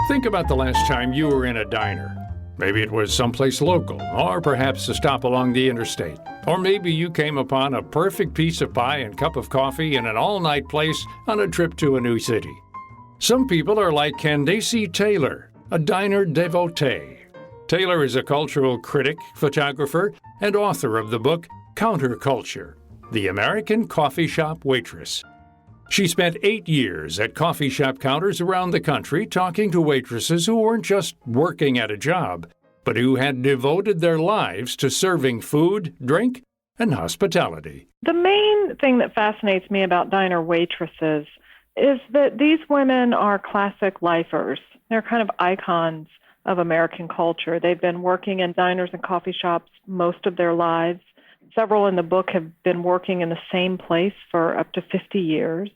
Think about the last time you were in a diner. Maybe it was someplace local, or perhaps a stop along the interstate. Or maybe you came upon a perfect piece of pie and cup of coffee in an all-night place on a trip to a new city. Some people are like Candace Taylor, a diner devotee. Taylor is a cultural critic, photographer, and author of the book Counterculture, The American Coffee Shop Waitress. She spent 8 years at coffee shop counters around the country talking to waitresses who weren't just working at a job, but who had devoted their lives to serving food, drink, and hospitality. The main thing that fascinates me about diner waitresses is that these women are classic lifers. They're kind of icons of American culture. They've been working in diners and coffee shops most of their lives. Several in the book have been working in the same place for up to 50 years.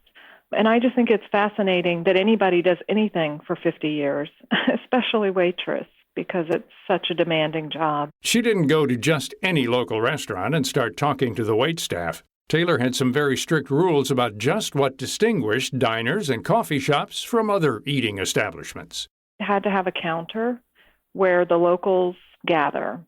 And I just think it's fascinating that anybody does anything for 50 years, especially waitress, because it's such a demanding job. She didn't go to just any local restaurant and start talking to the waitstaff. Taylor had some very strict rules about just what distinguished diners and coffee shops from other eating establishments. It had to have a counter where the locals gather,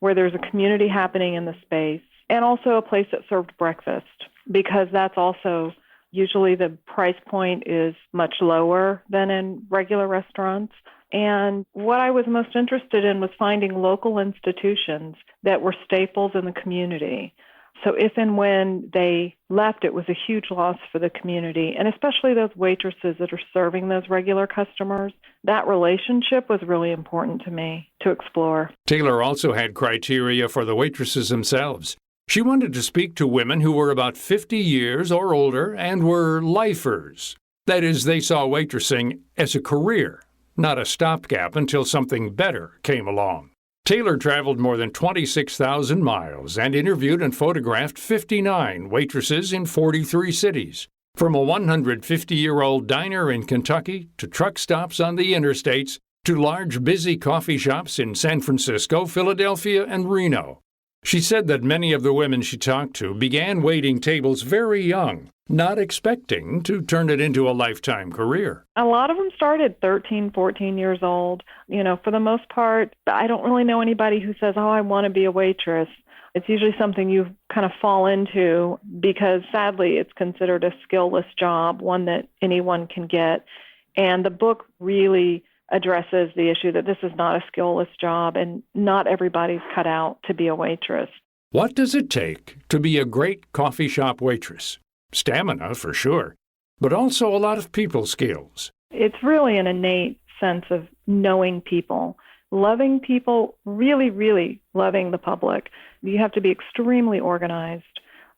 where there's a community happening in the space, and also a place that served breakfast, because that's also usually the price point is much lower than in regular restaurants. And what I was most interested in was finding local institutions that were staples in the community. So if and when they left, it was a huge loss for the community, and especially those waitresses that are serving those regular customers. That relationship was really important to me to explore. Taylor also had criteria for the waitresses themselves. She wanted to speak to women who were about 50 years or older and were lifers. That is, they saw waitressing as a career, not a stopgap until something better came along. Taylor traveled more than 26,000 miles and interviewed and photographed 59 waitresses in 43 cities. From a 150-year-old diner in Kentucky to truck stops on the interstates to large, busy coffee shops in San Francisco, Philadelphia, and Reno. She said that many of the women she talked to began waiting tables very young, not expecting to turn it into a lifetime career. A lot of them started 13, 14 years old. For the most part, I don't really know anybody who says, I want to be a waitress. It's usually something you kind of fall into because, sadly, it's considered a skillless job, one that anyone can get. And the book really addresses the issue that this is not a skillless job and not everybody's cut out to be a waitress. What does it take to be a great coffee shop waitress? Stamina, for sure, but also a lot of people skills. It's really an innate sense of knowing people, loving people, really, really loving the public. You have to be extremely organized.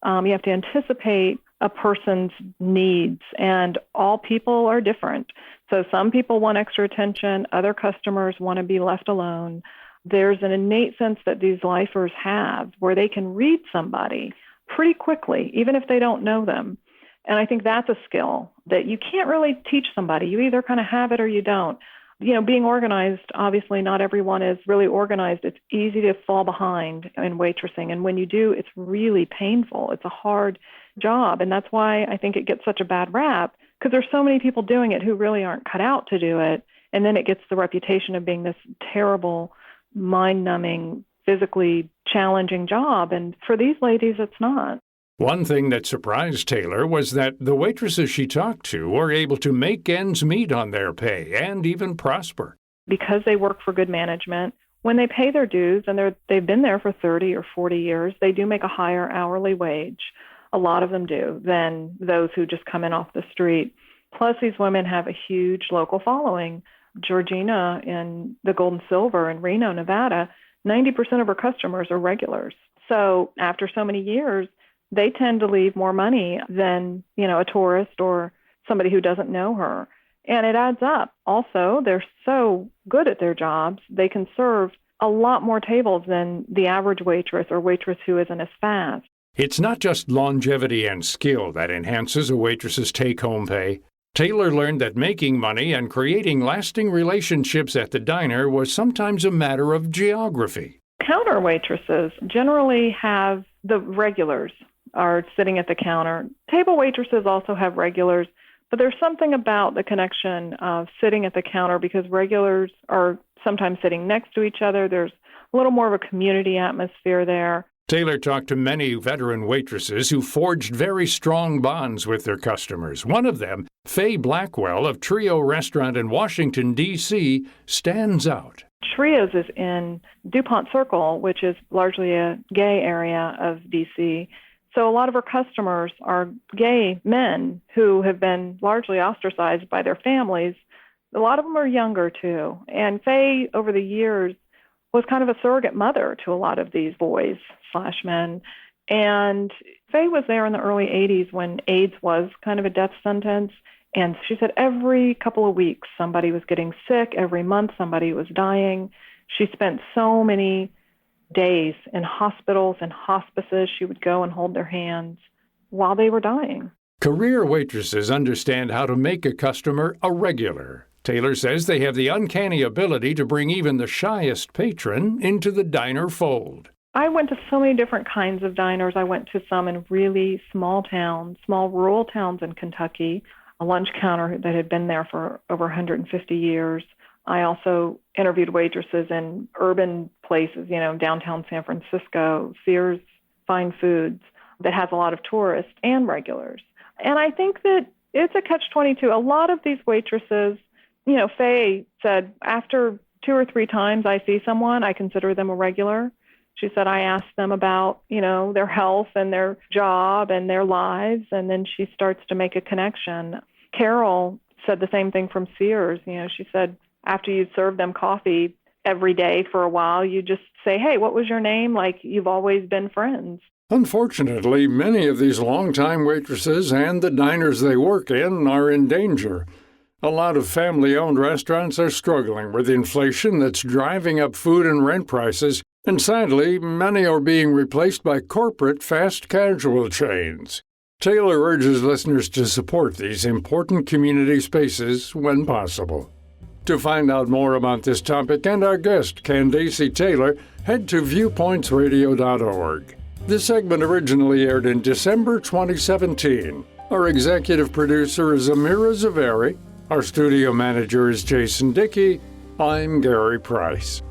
You have to anticipate a person's needs, and all people are different. So some people want extra attention, other customers want to be left alone. There's an innate sense that these lifers have where they can read somebody pretty quickly, even if they don't know them. And I think that's a skill that you can't really teach somebody. You either kind of have it or you don't. Being organized, obviously not everyone is really organized. It's easy to fall behind in waitressing. And when you do, it's really painful. It's a hard job. And that's why I think it gets such a bad rap, because there's so many people doing it who really aren't cut out to do it. And then it gets the reputation of being this terrible, mind-numbing, physically challenging job. And for these ladies, it's not. One thing that surprised Taylor was that the waitresses she talked to were able to make ends meet on their pay and even prosper. Because they work for good management, when they pay their dues, and they've been there for 30 or 40 years, they do make a higher hourly wage. A lot of them do, than those who just come in off the street. Plus, these women have a huge local following. Georgina in the Gold and Silver in Reno, Nevada, 90% of her customers are regulars. So after so many years, they tend to leave more money than, a tourist or somebody who doesn't know her. And it adds up. Also, they're so good at their jobs, they can serve a lot more tables than the average waitress or waitress who isn't as fast. It's not just longevity and skill that enhances a waitress's take-home pay. Taylor learned that making money and creating lasting relationships at the diner was sometimes a matter of geography. Counter waitresses generally have the regulars are sitting at the counter. Table waitresses also have regulars, But there's something about the connection of sitting at the counter because regulars are sometimes sitting next to each other. There's a little more of a community atmosphere there. Taylor talked to many veteran waitresses who forged very strong bonds with their customers. One of them, Faye Blackwell of Trio Restaurant in Washington, D.C., stands out. Trio's is in DuPont Circle, which is largely a gay area of D.C., so a lot of our customers are gay men who have been largely ostracized by their families. A lot of them are younger, too. And Faye, over the years, was kind of a surrogate mother to a lot of these boys/men. And Faye was there in the early 80s when AIDS was kind of a death sentence. And she said every couple of weeks somebody was getting sick. Every month somebody was dying. She spent so many days in hospitals and hospices. She would go and hold their hands while they were dying. Career waitresses understand how to make a customer a regular. Taylor says they have the uncanny ability to bring even the shyest patron into the diner fold. I went to so many different kinds of diners. I went to some in really small towns, small rural towns in Kentucky, a lunch counter that had been there for over 150 years. I also interviewed waitresses in urban places, downtown San Francisco, Sears Fine Foods, that has a lot of tourists and regulars. And I think that it's a catch-22. A lot of these waitresses, Faye said, after 2 or 3 times I see someone, I consider them a regular. She said, I ask them about, their health and their job and their lives, and then she starts to make a connection. Carol said the same thing from Sears. She said, after you serve them coffee every day for a while, you just say, hey, what was your name? Like you've always been friends. Unfortunately, many of these longtime waitresses and the diners they work in are in danger. A lot of family-owned restaurants are struggling with inflation that's driving up food and rent prices, and sadly, many are being replaced by corporate fast casual chains. Taylor urges listeners to support these important community spaces when possible. To find out more about this topic and our guest, Candace Taylor, head to viewpointsradio.org. This segment originally aired in December 2017. Our executive producer is Amira Zaveri. Our studio manager is Jason Dickey. I'm Gary Price.